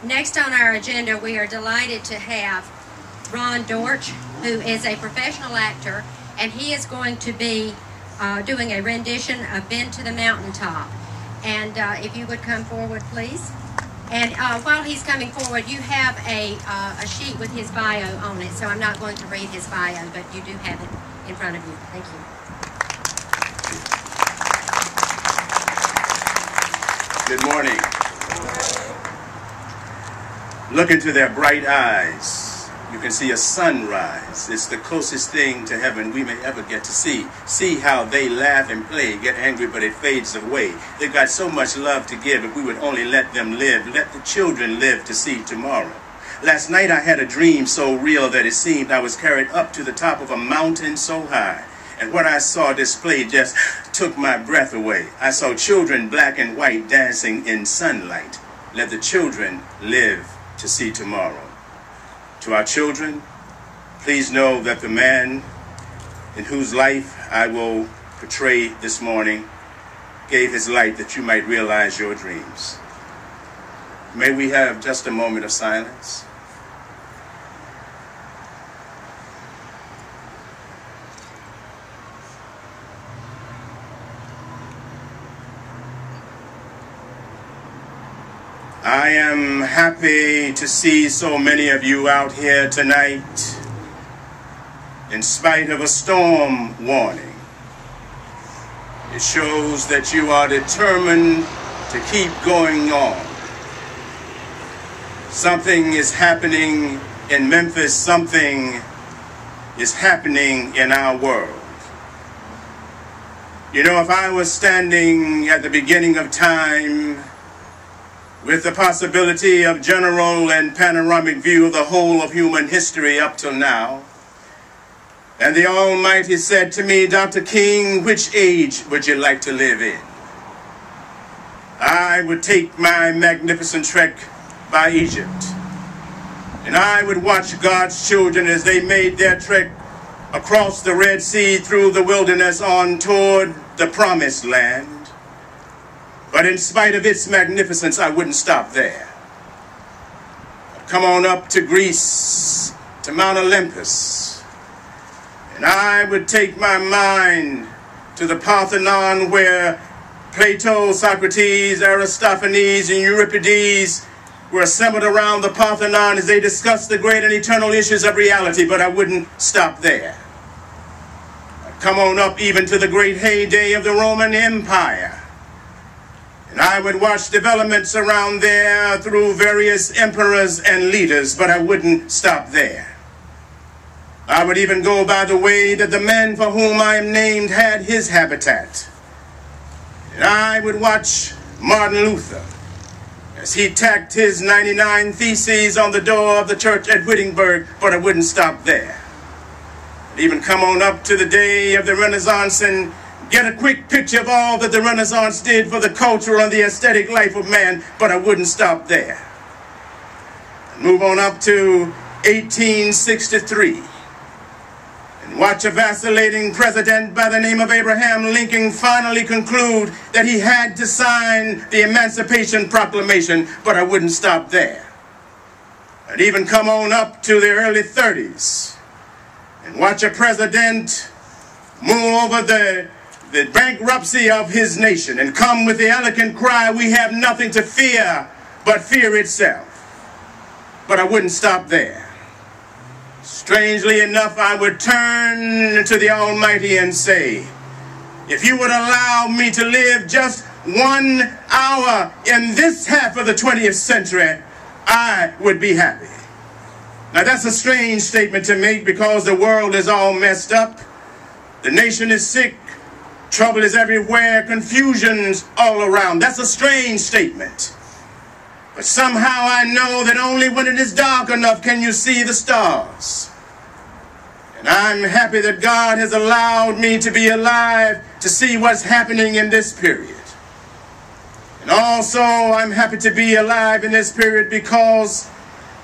Next on our agenda, we are delighted to have Ron Dortch, who is a professional actor, and he is going to be doing a rendition of Been to the Mountaintop. And if you would come forward, please. And while he's coming forward, you have a sheet with his bio on it, so I'm not going to read his bio, but you do have it in front of you. Thank you. Good Good morning. Look into their bright eyes. You can see a sunrise. It's the closest thing to heaven we may ever get to see. See how they laugh and play, get angry, but it fades away. They've got so much love to give. If we would only let them live, let the children live to see tomorrow. Last night I had a dream so real that it seemed I was carried up to the top of a mountain so high. And what I saw displayed just took my breath away. I saw children, black and white, dancing in sunlight. Let the children live to see tomorrow. To our children, please know that the man in whose life I will portray this morning gave his life that you might realize your dreams. May we have just a moment of silence. I am happy to see so many of you out here tonight, in spite of a storm warning. It shows that you are determined to keep going on. Something is happening in Memphis. Something is happening in our world. You know, if I was standing at the beginning of time, with the possibility of general and panoramic view of the whole of human history up till now, and the Almighty said to me, Dr. King, which age would you like to live in? I would take my magnificent trek by Egypt, and I would watch God's children as they made their trek across the Red Sea, through the wilderness, on toward the Promised Land. But in spite of its magnificence, I wouldn't stop there. I'd come on up to Greece, to Mount Olympus, and I would take my mind to the Parthenon, where Plato, Socrates, Aristophanes, and Euripides were assembled around the Parthenon as they discussed the great and eternal issues of reality. But I wouldn't stop there. I'd come on up even to the great heyday of the Roman Empire, and I would watch developments around there through various emperors and leaders, but I wouldn't stop there. I would even go by the way that the man for whom I am named had his habitat. And I would watch Martin Luther as he tacked his 99 Theses on the door of the church at Wittenberg, but I wouldn't stop there. I'd even come on up to the day of the Renaissance and get a quick picture of all that the Renaissance did for the cultural and the aesthetic life of man, but I wouldn't stop there. I'd move on up to 1863 and watch a vacillating president by the name of Abraham Lincoln finally conclude that he had to sign the Emancipation Proclamation, but I wouldn't stop there. I'd even come on up to the early 30s and watch a president move over the bankruptcy of his nation and come with the eloquent cry, we have nothing to fear but fear itself. But I wouldn't stop there. Strangely enough, I would turn to the Almighty and say, if you would allow me to live just 1 hour in this half of the 20th century, I would be happy. Now that's a strange statement to make, because the world is all messed up. The nation is sick. Trouble is everywhere, confusion's all around. That's a strange statement. But somehow I know that only when it is dark enough can you see the stars. And I'm happy that God has allowed me to be alive to see what's happening in this period. And also I'm happy to be alive in this period because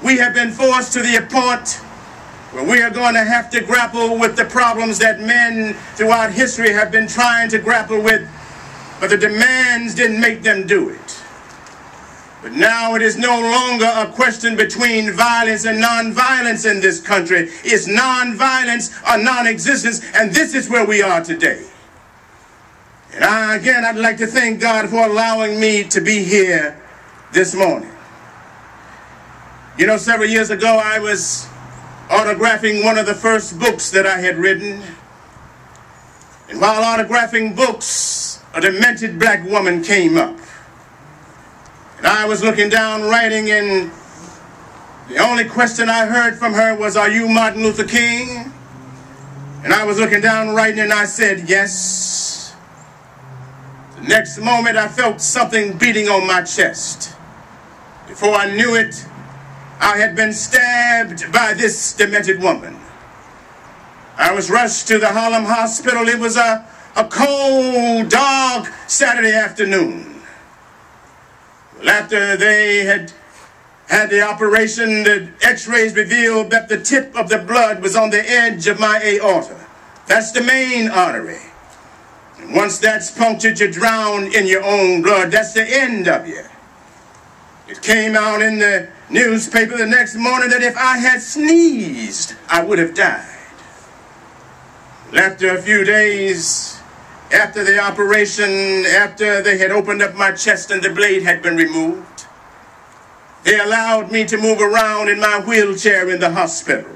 we have been forced to the point where we are going to have to grapple with the problems that men throughout history have been trying to grapple with, but the demands didn't make them do it. But now it is no longer a question between violence and nonviolence in this country. It's nonviolence or non-existence, and this is where we are today. And again, I'd like to thank God for allowing me to be here this morning. You know, several years ago, I was autographing one of the first books that I had written. And while autographing books, a demented black woman came up. And I was looking down writing, and the only question I heard from her was, "Are you Martin Luther King?" And I was looking down writing, and I said, "Yes." The next moment, I felt something beating on my chest. Before I knew it, I had been stabbed by this demented woman. I was rushed to the Harlem hospital. It was a cold, dark Saturday afternoon. Well, after they had the operation, the x-rays revealed that the tip of the blood was on the edge of my aorta. That's the main artery. And once that's punctured, you drown in your own blood. That's the end of you. It came out in the newspaper the next morning that if I had sneezed, I would have died. Well, after a few days, after the operation, after they had opened up my chest and the blade had been removed, they allowed me to move around in my wheelchair in the hospital.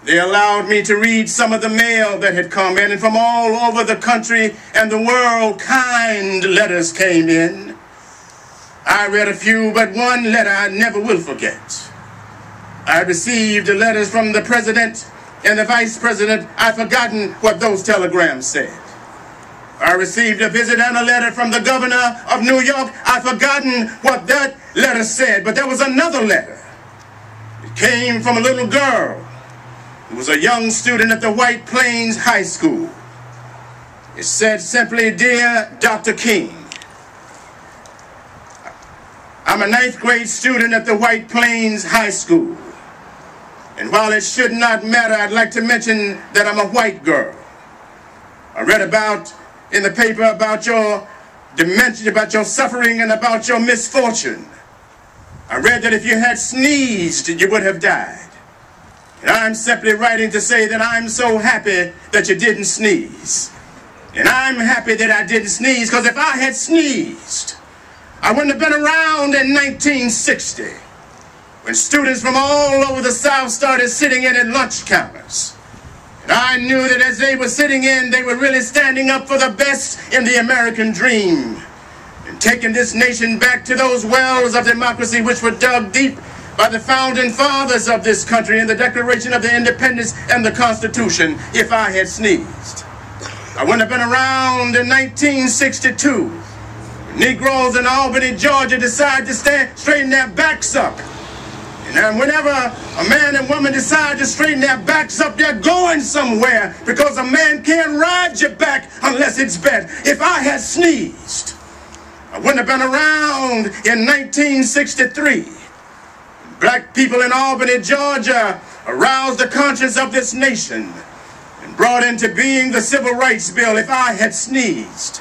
They allowed me to read some of the mail that had come in, and from all over the country and the world, kind letters came in. I read a few, but one letter I never will forget. I received the letters from the president and the vice president. I've forgotten what those telegrams said. I received a visit and a letter from the governor of New York. I've forgotten what that letter said, but there was another letter. It came from a little girl who was a young student at the White Plains High School. It said simply, "Dear Dr. King, I'm a 9th grade student at the White Plains High School. And while it should not matter, I'd like to mention that I'm a white girl. I read in the paper about your dementia, about your suffering, and about your misfortune. I read that if you had sneezed, you would have died. And I'm simply writing to say that I'm so happy that you didn't sneeze. And I'm happy that I didn't sneeze, because if I had sneezed, I wouldn't have been around in 1960, when students from all over the South started sitting in at lunch counters. And I knew that as they were sitting in, they were really standing up for the best in the American dream, and taking this nation back to those wells of democracy which were dug deep by the founding fathers of this country in the Declaration of the Independence and the Constitution. If I had sneezed, I wouldn't have been around in 1962. Negroes in Albany, Georgia decided to straighten their backs up. And whenever a man and woman decide to straighten their backs up, they're going somewhere, because a man can't ride your back unless it's bent. If I had sneezed, I wouldn't have been around in 1963. Black people in Albany, Georgia aroused the conscience of this nation and brought into being the Civil Rights Bill. If I had sneezed,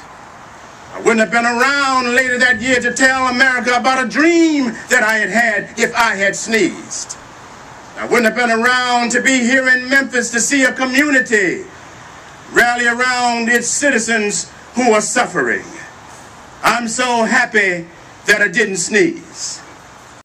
I wouldn't have been around later that year to tell America about a dream that I had had. If I had sneezed, I wouldn't have been around to be here in Memphis to see a community rally around its citizens who are suffering. I'm so happy that I didn't sneeze.